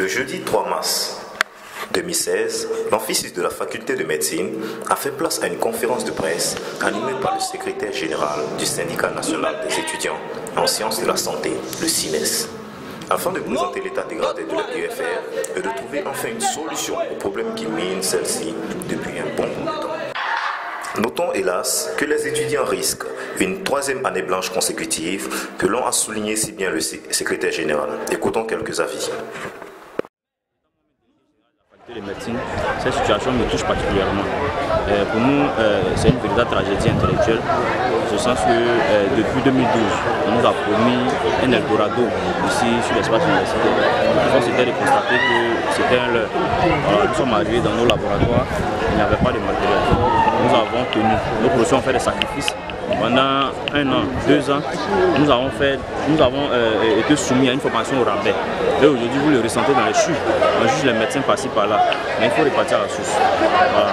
Le jeudi 3 mars 2016, l'office de la faculté de médecine a fait place à une conférence de presse animée par le secrétaire général du syndicat national des étudiants en sciences de la santé, le SINES, afin de présenter l'état dégradé de la UFR et de trouver enfin une solution aux problèmes qui minent celle-ci depuis un bon bout de temps. Notons hélas que les étudiants risquent une troisième année blanche consécutive que l'on a souligné si bien le secrétaire général. Écoutons quelques avis. De médecine, cette situation me touche particulièrement. Pour nous, c'est une véritable tragédie intellectuelle, en ce sens que depuis 2012, on nous a promis un Eldorado ici sur l'espace universitaire. Force était de constater que c'était un leurre. Voilà, nous sommes arrivés dans nos laboratoires, il n'y avait pas de matériel. Nous avons tenu, nos professeurs ont fait des sacrifices. Pendant 1 an, 2 ans, nous avons été soumis à une formation au rabais. Et aujourd'hui, vous le ressentez dans les CHU. On juge les médecins par-ci par-là. Mais il faut repartir à la source. Voilà.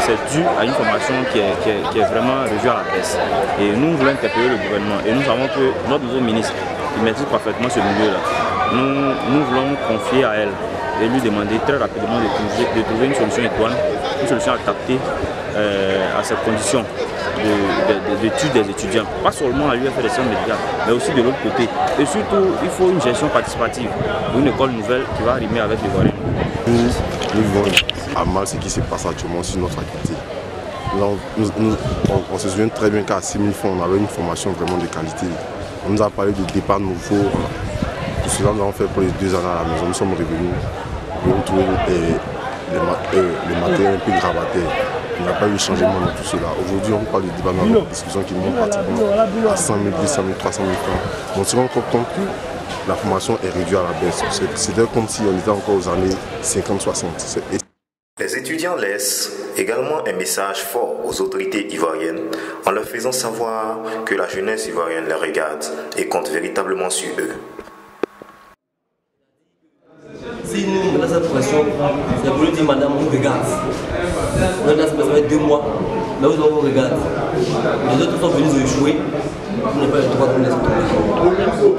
C'est dû à une formation qui est vraiment revue à la baisse. Et nous voulons interpeller le gouvernement. Et nous savons que notre nouveau ministre, il maîtrise parfaitement ce milieu-là. Nous voulons confier à elle et lui demander très rapidement de trouver une solution étoile, une solution adaptée à ces conditions d'études des étudiants, pas seulement à l'UFR des sciences médicales, mais aussi de l'autre côté. Et surtout, il faut une gestion participative pour une école nouvelle qui va rimer avec les Ivoiriens. Nous vivons à mal ce qui se passe actuellement sur notre faculté. On se souvient très bien qu'à 6000 francs, on avait une formation vraiment de qualité. On nous a parlé de départ nouveau. Tout cela, nous avons fait pour les 2 ans à la maison. Nous sommes revenus pour trouver les matériels un peu gravatés. Il n'y a pas eu de changement dans tout cela. Aujourd'hui, on parle de débat dans la discussion qui monte pratiquement à 100 000, 200 000, 300 000 francs. On se rend compte que la formation est réduite à la baisse. C'était comme si on était encore aux années 50-60. Les étudiants laissent également un message fort aux autorités ivoiriennes en leur faisant savoir que la jeunesse ivoirienne les regarde et compte véritablement sur eux. Si nous, dans cette pression, c'est pour lui dire, madame, on regarde. On est dans cette pression 2 mois, mais vous on regarde. Les autres sont venus échouer, vous n'avez pas le droit de nous laisser tomber.